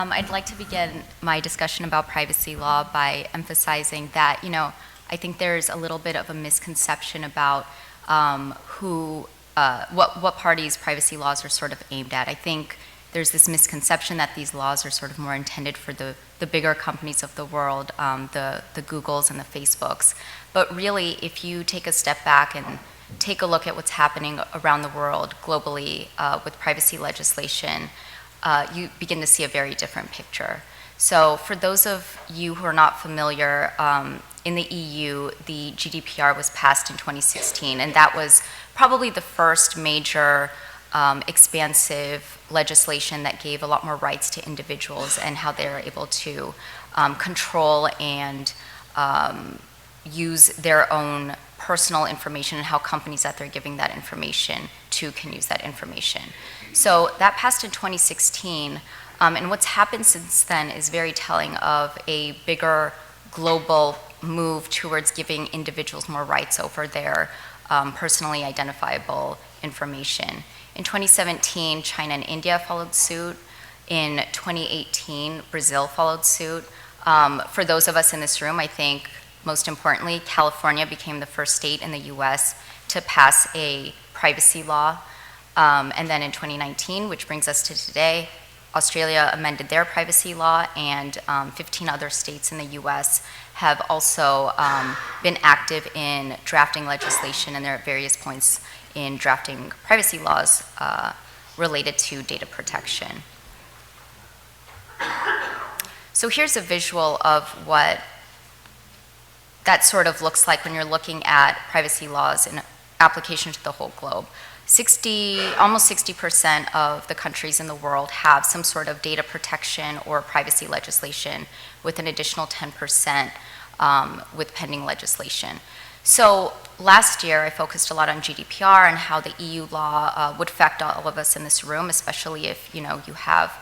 I'd like to begin my discussion about privacy law by emphasizing that, I think there's a little bit of a misconception about what parties' privacy laws are sort of aimed at. I think there's this misconception that these laws are sort of more intended for the bigger companies of the world, the Googles and the Facebooks. But really, if you take a step back and take a look at what's happening around the world globally with privacy legislation, you begin to see a very different picture. So for those of you who are not familiar, in the EU, the GDPR was passed in 2016, and that was probably the first major expansive legislation that gave a lot more rights to individuals and how they're able to control and use their own personal information, and how companies that they're giving that information to can use that information. So that passed in 2016, and what's happened since then is very telling of a bigger global move towards giving individuals more rights over their personally identifiable information. In 2017, China and India followed suit. In 2018, Brazil followed suit. For those of us in this room, I think most importantly, California became the first state in the US to pass a privacy law. And then in 2019, which brings us to today, Australia amended their privacy law, and 15 other states in the US have also been active in drafting legislation, and they're at various points in drafting privacy laws related to data protection. So here's a visual of what that sort of looks like when you're looking at privacy laws in application to the whole globe. Almost 60% of the countries in the world have some sort of data protection or privacy legislation, with an additional 10% with pending legislation. So last year, I focused a lot on GDPR and how the EU law would affect all of us in this room, especially if you have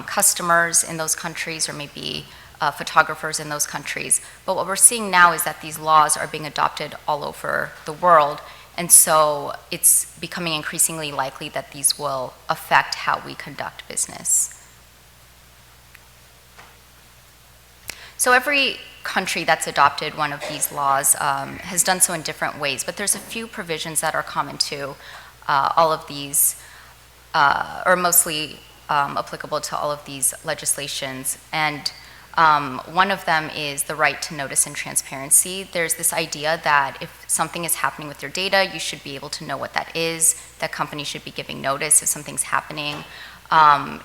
customers in those countries, or maybe photographers in those countries. But what we're seeing now is that these laws are being adopted all over the world, and so it's becoming increasingly likely that these will affect how we conduct business. So every country that's adopted one of these laws has done so in different ways, but there's a few provisions that are common to all of these, or mostly applicable to all of these legislations. And one of them is the right to notice and transparency. There's this idea that if something is happening with your data, you should be able to know what that is, that companies should be giving notice if something's happening.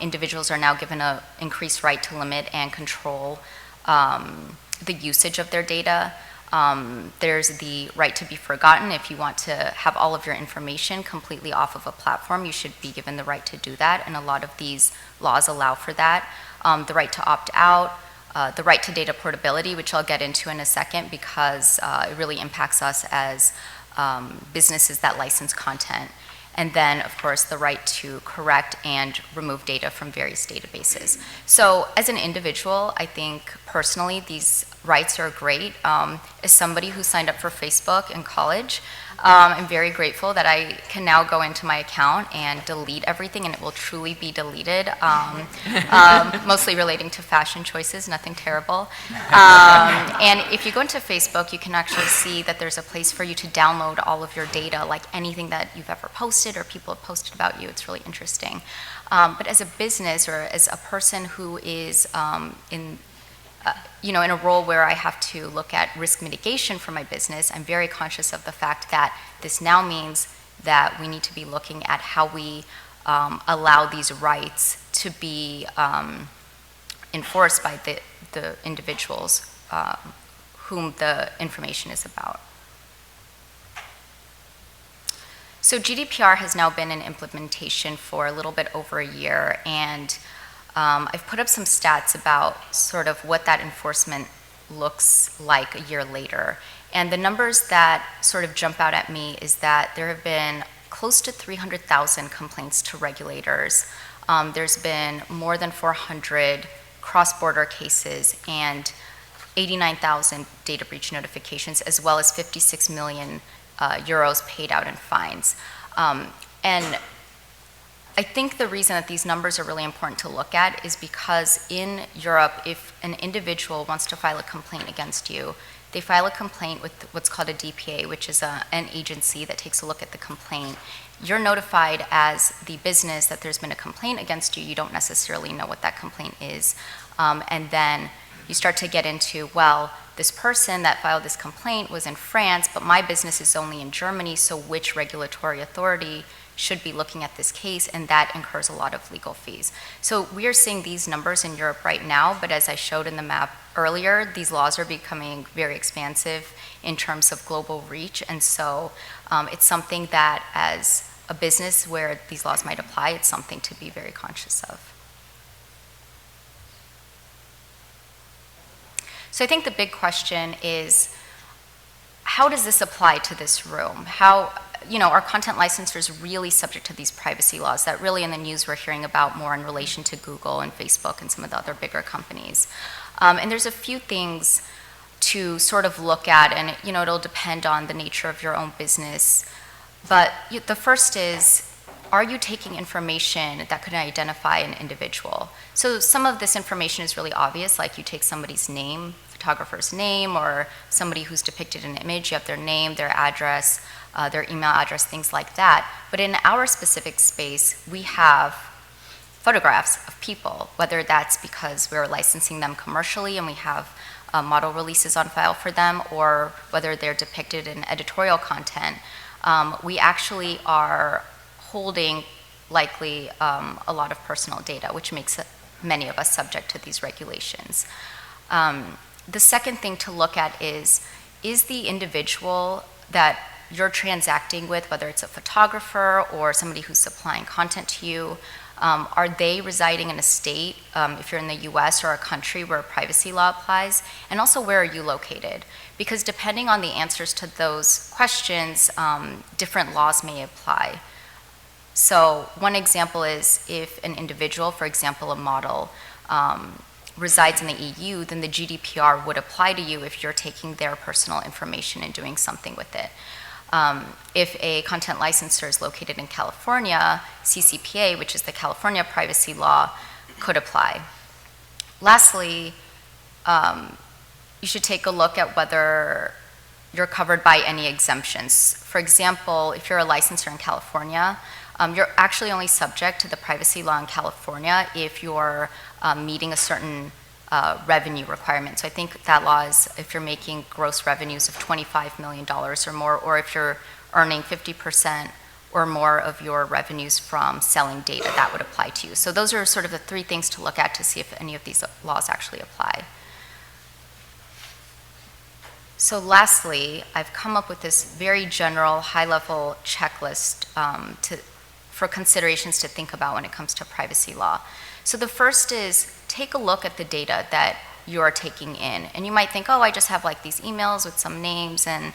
Individuals are now given an increased right to limit and control the usage of their data. There's the right to be forgotten. If you want to have all of your information completely off of a platform, you should be given the right to do that, and a lot of these laws allow for that. The right to opt out, the right to data portability, which I'll get into in a second because it really impacts us as businesses that license content. And then, of course, the right to correct and remove data from various databases. So as an individual, I think personally these rights are great. As somebody who signed up for Facebook in college, I'm very grateful that I can now go into my account and delete everything, and it will truly be deleted, mostly relating to fashion choices, nothing terrible. And if you go into Facebook, you can actually see that there's a place for you to download all of your data, like anything that you've ever posted or people have posted about you. It's really interesting. But as a business, or as a person who is in a role where I have to look at risk mitigation for my business, I'm very conscious of the fact that this now means that we need to be looking at how we allow these rights to be enforced by the individuals whom the information is about. So GDPR has now been in implementation for a little bit over a year, and I've put up some stats about sort of what that enforcement looks like a year later. And the numbers that sort of jump out at me is that there have been close to 300,000 complaints to regulators. There's been more than 400 cross-border cases and 89,000 data breach notifications, as well as 56 million euros paid out in fines. And I think the reason that these numbers are really important to look at is because in Europe, if an individual wants to file a complaint against you, they file a complaint with what's called a DPA, which is an agency that takes a look at the complaint. You're notified as the business that there's been a complaint against you. You don't necessarily know what that complaint is. And then you start to get into, well, this person that filed this complaint was in France, but my business is only in Germany, so which regulatory authority should be looking at this case, and that incurs a lot of legal fees. So we are seeing these numbers in Europe right now, but as I showed in the map earlier, these laws are becoming very expansive in terms of global reach, and so it's something that as a business where these laws might apply, it's something to be very conscious of. So I think the big question is, how does this apply to this room? How, are content licensors really subject to these privacy laws that really in the news we're hearing about more in relation to Google and Facebook and some of the other bigger companies? And there's a few things to sort of look at, and it'll depend on the nature of your own business. But the first is, are you taking information that could identify an individual? So some of this information is really obvious, like you take somebody's name, photographer's name, or somebody who's depicted in an image, you have their name, their address, their email address, things like that. But in our specific space, we have photographs of people, whether that's because we're licensing them commercially and we have model releases on file for them, or whether they're depicted in editorial content. We actually are holding likely a lot of personal data, which makes many of us subject to these regulations. The second thing to look at is the individual that you're transacting with, whether it's a photographer or somebody who's supplying content to you, are they residing in a state, if you're in the US, or a country where a privacy law applies? And also, where are you located? Because depending on the answers to those questions, different laws may apply. So one example is if an individual, for example, a model, resides in the EU, then the GDPR would apply to you if you're taking their personal information and doing something with it. If a content licensor is located in California, CCPA, which is the California privacy law, could apply. Lastly, you should take a look at whether you're covered by any exemptions. For example, if you're a licensor in California, you're actually only subject to the privacy law in California if you're meeting a certain revenue requirement. So I think that law is if you're making gross revenues of $25 million or more, or if you're earning 50% or more of your revenues from selling data, that would apply to you. So those are sort of the three things to look at to see if any of these laws actually apply. So lastly, I've come up with this very general, high-level checklist for considerations to think about when it comes to privacy law. So the first is take a look at the data that you are taking in. And you might think, oh, I just have like these emails with some names and,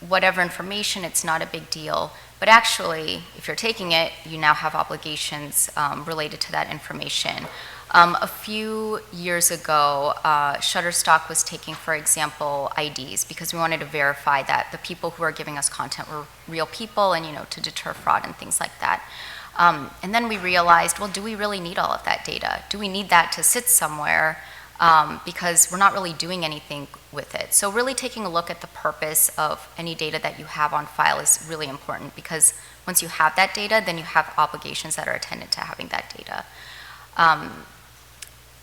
whatever information, it's not a big deal. But actually, if you're taking it, you now have obligations related to that information. A few years ago, Shutterstock was taking, for example, IDs because we wanted to verify that the people who are giving us content were real people and, to deter fraud and things like that. And then we realized, well, do we really need all of that data? Do we need that to sit somewhere? Because we're not really doing anything with it. So really taking a look at the purpose of any data that you have on file is really important, because once you have that data, then you have obligations that are attendant to having that data.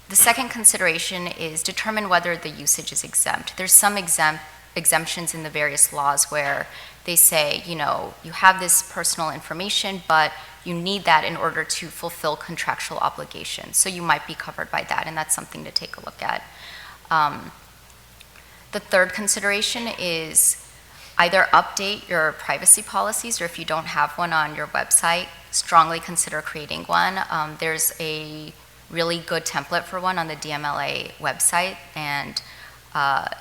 The second consideration is determine whether the usage is exempt. There's some exemptions in the various laws where they say, you have this personal information, but you need that in order to fulfill contractual obligations. So you might be covered by that, and that's something to take a look at. The third consideration is either update your privacy policies, or if you don't have one on your website, strongly consider creating one. There's a really good template for one on the DMLA website, and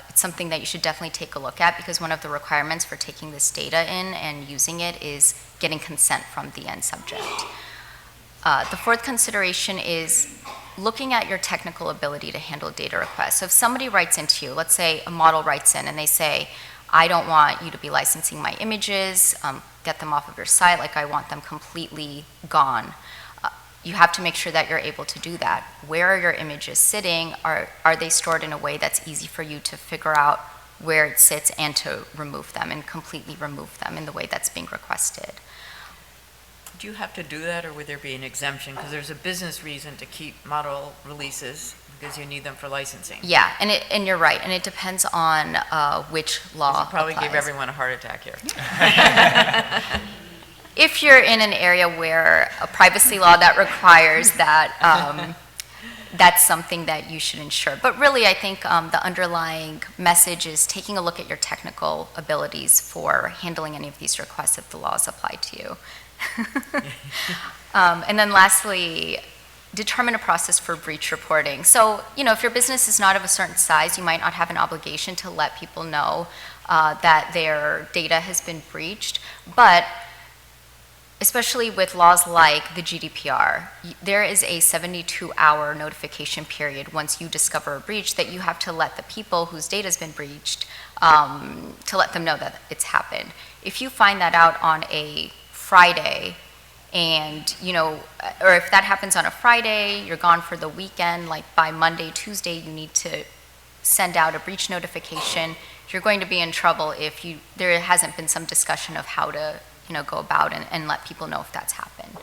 it's something that you should definitely take a look at, because one of the requirements for taking this data in and using it is getting consent from the end subject. The fourth consideration is looking at your technical ability to handle data requests. So if somebody writes into you, let's say a model writes in and they say, I don't want you to be licensing my images, get them off of your site, like I want them completely gone. You have to make sure that you're able to do that. Where are your images sitting? Are they stored in a way that's easy for you to figure out where it sits and to remove them and completely remove them in the way that's being requested? Do you have to do that, or would there be an exemption? Because there's a business reason to keep model releases, because you need them for licensing. Yeah, and you're right, and it depends on which law You probably applies. gave everyone a heart attack here. If you're in an area where a privacy law that requires that, that's something that you should ensure. But really, I think the underlying message is taking a look at your technical abilities for handling any of these requests if the laws apply to you. And then lastly, determine a process for breach reporting. So, if your business is not of a certain size, you might not have an obligation to let people know that their data has been breached. But especially with laws like the GDPR, there is a 72-hour notification period once you discover a breach that you have to let the people whose data has been breached, to let them know that it's happened. If you find that out on a Friday, and or if that happens on a Friday, you're gone for the weekend, like by Monday, Tuesday, you need to send out a breach notification. You're going to be in trouble if there hasn't been some discussion of how to go about and let people know if that's happened.